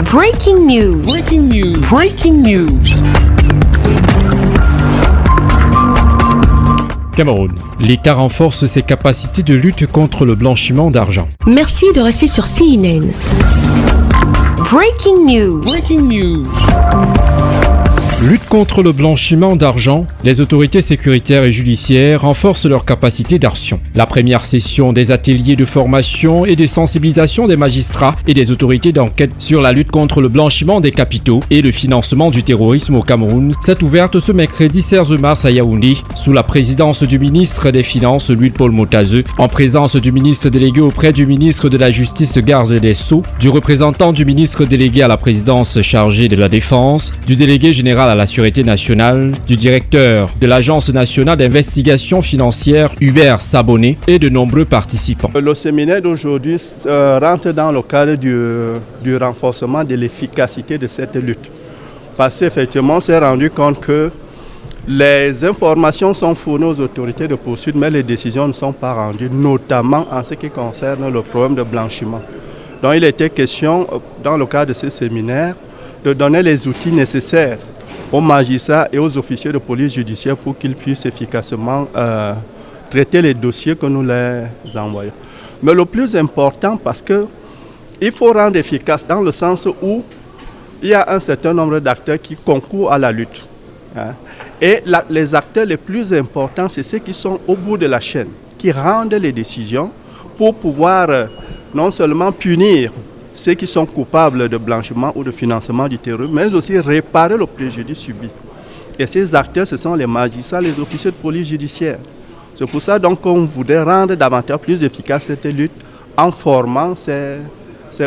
Breaking news. Breaking news. Breaking news. Cameroun. L'État renforce ses capacités de lutte contre le blanchiment d'argent. Merci de rester sur CNN. Breaking news. Breaking news. Lutte contre le blanchiment d'argent, les autorités sécuritaires et judiciaires renforcent leurs capacités d'action. La première session des ateliers de formation et de sensibilisation des magistrats et des autorités d'enquête sur la lutte contre le blanchiment des capitaux et le financement du terrorisme au Cameroun s'est ouverte ce mercredi 16 mars à Yaoundé sous la présidence du ministre des Finances Louis-Paul Motazeux, en présence du ministre délégué auprès du ministre de la Justice Garde des Sceaux, du représentant du ministre délégué à la présidence chargé de la Défense, du délégué général à la Sûreté nationale, du directeur de l'Agence nationale d'investigation financière Hubert Sabonnet et de nombreux participants. Le séminaire d'aujourd'hui rentre dans le cadre du renforcement de l'efficacité de cette lutte. Parce qu'effectivement, on s'est rendu compte que les informations sont fournies aux autorités de poursuite, mais les décisions ne sont pas rendues, notamment en ce qui concerne le problème de blanchiment. Donc il était question, dans le cadre de ce séminaire, de donner les outils nécessaires aux magistrats et aux officiers de police judiciaire pour qu'ils puissent efficacement traiter les dossiers que nous les envoyons. Mais le plus important, parce qu'il faut rendre efficace dans le sens où il y a un certain nombre d'acteurs qui concourent à la lutte. Et les acteurs les plus importants, c'est ceux qui sont au bout de la chaîne, qui rendent les décisions pour pouvoir non seulement punir ceux qui sont coupables de blanchiment ou de financement du terrorisme, mais aussi réparer le préjudice subi. Et ces acteurs, ce sont les magistrats, les officiers de police judiciaire. C'est pour ça donc qu'on voudrait rendre davantage plus efficace cette lutte en formant ces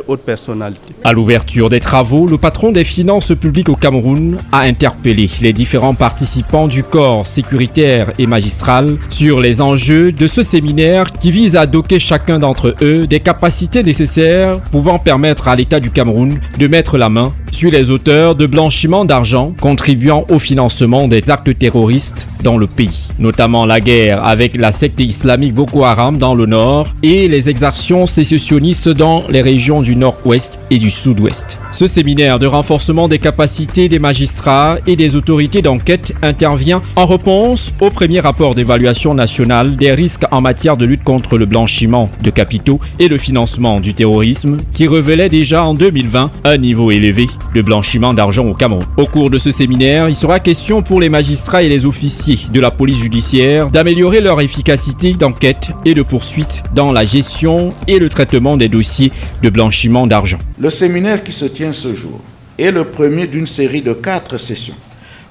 hautes personnalités. À l'ouverture des travaux, le patron des finances publiques au Cameroun a interpellé les différents participants du corps sécuritaire et magistral sur les enjeux de ce séminaire qui vise à doter chacun d'entre eux des capacités nécessaires pouvant permettre à l'État du Cameroun de mettre la main sur les auteurs de blanchiment d'argent contribuant au financement des actes terroristes dans le pays, notamment la guerre avec la secte islamique Boko Haram dans le nord et les exactions sécessionnistes dans les régions du nord-ouest et du sud-ouest. Ce séminaire de renforcement des capacités des magistrats et des autorités d'enquête intervient en réponse au premier rapport d'évaluation nationale des risques en matière de lutte contre le blanchiment de capitaux et le financement du terrorisme qui révélait déjà en 2020 un niveau élevé de blanchiment d'argent au Cameroun. Au cours de ce séminaire, il sera question pour les magistrats et les officiers de la police judiciaire d'améliorer leur efficacité d'enquête et de poursuite dans la gestion et le traitement des dossiers de blanchiment d'argent. Le séminaire qui se tient ce jour est le premier d'une série de 4 sessions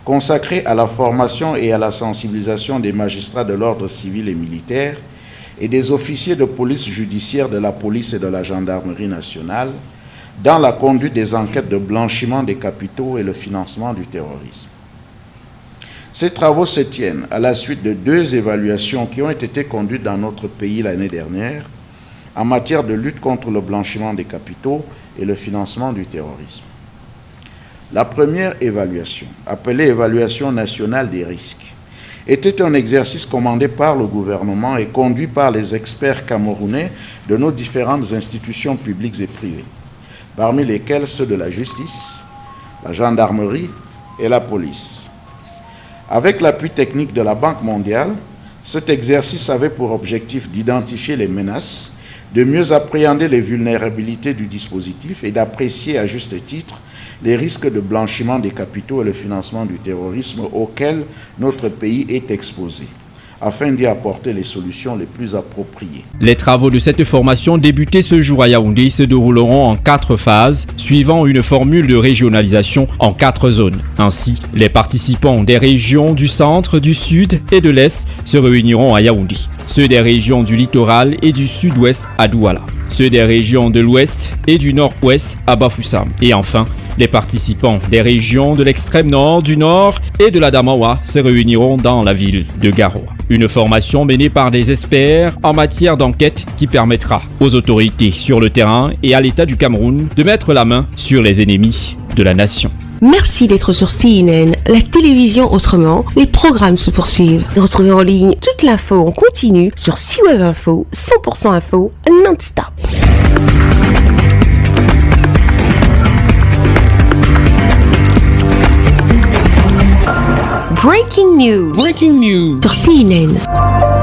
consacrées à la formation et à la sensibilisation des magistrats de l'ordre civil et militaire et des officiers de police judiciaire de la police et de la gendarmerie nationale dans la conduite des enquêtes de blanchiment des capitaux et le financement du terrorisme. Ces travaux se tiennent à la suite de 2 évaluations qui ont été conduites dans notre pays l'année dernière en matière de lutte contre le blanchiment des capitaux et le financement du terrorisme. La première évaluation, appelée évaluation nationale des risques, était un exercice commandé par le gouvernement et conduit par les experts camerounais de nos différentes institutions publiques et privées, parmi lesquelles ceux de la justice, la gendarmerie et la police. Avec l'appui technique de la Banque mondiale, cet exercice avait pour objectif d'identifier les menaces, de mieux appréhender les vulnérabilités du dispositif et d'apprécier à juste titre les risques de blanchiment des capitaux et le financement du terrorisme auxquels notre pays est exposé, afin d'y apporter les solutions les plus appropriées. Les travaux de cette formation débutés ce jour à Yaoundé se dérouleront en 4 phases, suivant une formule de régionalisation en 4 zones. Ainsi, les participants des régions du centre, du sud et de l'est se réuniront à Yaoundé. Ceux des régions du littoral et du sud-ouest à Douala. Ceux des régions de l'ouest et du nord-ouest à Bafoussam. Et enfin, les participants des régions de l'extrême nord, du nord et de l'Adamawa se réuniront dans la ville de Garoua. Une formation menée par des experts en matière d'enquête qui permettra aux autorités sur le terrain et à l'État du Cameroun de mettre la main sur les ennemis de la nation. Merci d'être sur CNN, la télévision autrement. Les programmes se poursuivent. Retrouvez en ligne toute l'info en continu sur C-Web Info, 100% info, non-stop. Breaking news. Breaking news. Sur CNN.